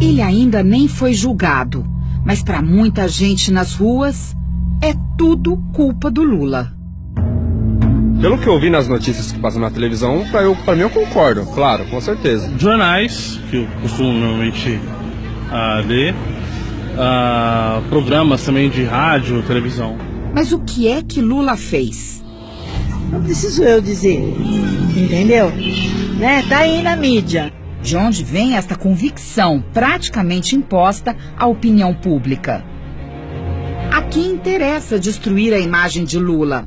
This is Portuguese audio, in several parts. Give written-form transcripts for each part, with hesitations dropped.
Ele ainda nem foi julgado, mas para muita gente nas ruas, é tudo culpa do Lula. Pelo que eu vi nas notícias que passam na televisão, pra mim eu concordo, claro, com certeza. Jornais, que eu costumo normalmente ler, programas também de rádio, televisão. Mas o que é que Lula fez? Não preciso eu dizer, entendeu? Né? Tá aí na mídia. De onde vem esta convicção praticamente imposta à opinião pública? A quem interessa destruir a imagem de Lula?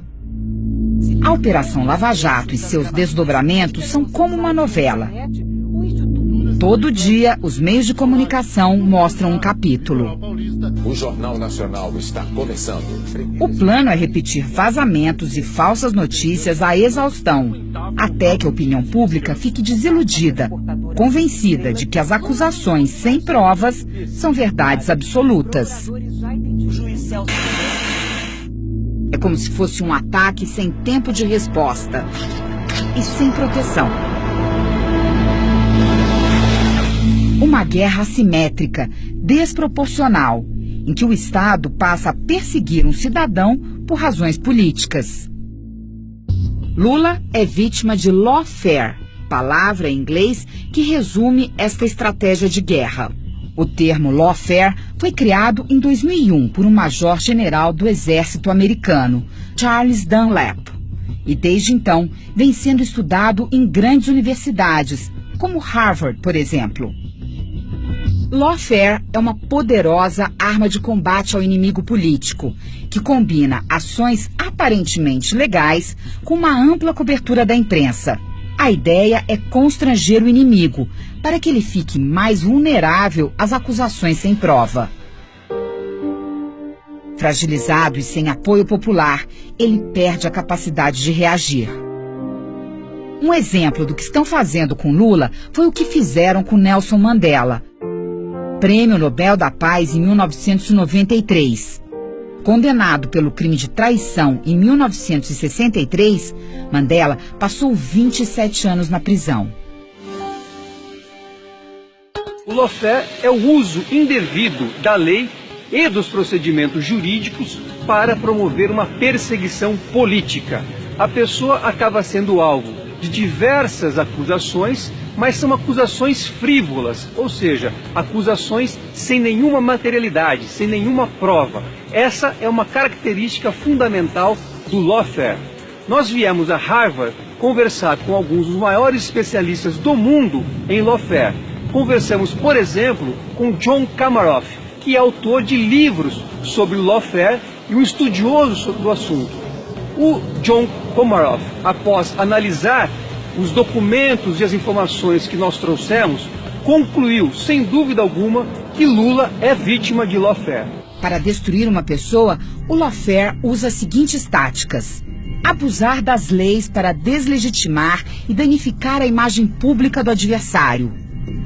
A Operação Lava Jato e seus desdobramentos são como uma novela. Todo dia, os meios de comunicação mostram um capítulo. O Jornal Nacional está começando. O plano é repetir vazamentos e falsas notícias à exaustão, até que a opinião pública fique desiludida, convencida de que as acusações sem provas são verdades absolutas. É como se fosse um ataque sem tempo de resposta e sem proteção. Uma guerra assimétrica, desproporcional, em que o Estado passa a perseguir um cidadão por razões políticas. Lula é vítima de lawfare, palavra em inglês que resume esta estratégia de guerra. O termo lawfare foi criado em 2001 por um major-general do Exército americano, Charles Dunlap, e desde então vem sendo estudado em grandes universidades, como Harvard, por exemplo. Lawfare é uma poderosa arma de combate ao inimigo político, que combina ações aparentemente legais com uma ampla cobertura da imprensa. A ideia é constranger o inimigo, para que ele fique mais vulnerável às acusações sem prova. Fragilizado e sem apoio popular, ele perde a capacidade de reagir. Um exemplo do que estão fazendo com Lula foi o que fizeram com Nelson Mandela, Prêmio Nobel da Paz em 1993. Condenado pelo crime de traição em 1963, Mandela passou 27 anos na prisão. O lawfare é o uso indevido da lei e dos procedimentos jurídicos para promover uma perseguição política. A pessoa acaba sendo alvo de diversas acusações, mas são acusações frívolas, ou seja, acusações sem nenhuma materialidade, sem nenhuma prova. Essa é uma característica fundamental do lawfare. Nós viemos a Harvard conversar com alguns dos maiores especialistas do mundo em lawfare. Conversamos, por exemplo, com John Comaroff, que é autor de livros sobre lawfare e um estudioso do assunto. O John Comaroff, após analisar os documentos e as informações que nós trouxemos, concluiu, sem dúvida alguma, que Lula é vítima de lawfare. Para destruir uma pessoa, o lawfare usa as seguintes táticas: abusar das leis para deslegitimar e danificar a imagem pública do adversário,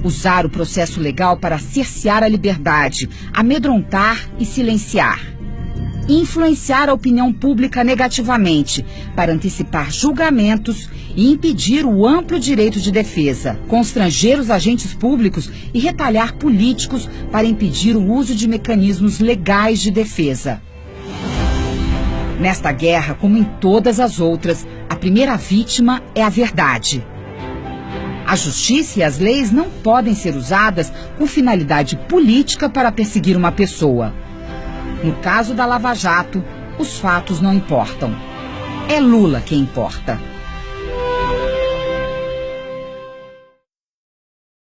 usar o processo legal para cercear a liberdade, amedrontar e silenciar, influenciar a opinião pública negativamente para antecipar julgamentos e impedir o amplo direito de defesa, constranger os agentes públicos e retalhar políticos para impedir o uso de mecanismos legais de defesa. Nesta guerra, como em todas as outras, a primeira vítima é a verdade. A justiça e as leis não podem ser usadas com finalidade política para perseguir uma pessoa. No caso da Lava Jato, os fatos não importam. É Lula quem importa.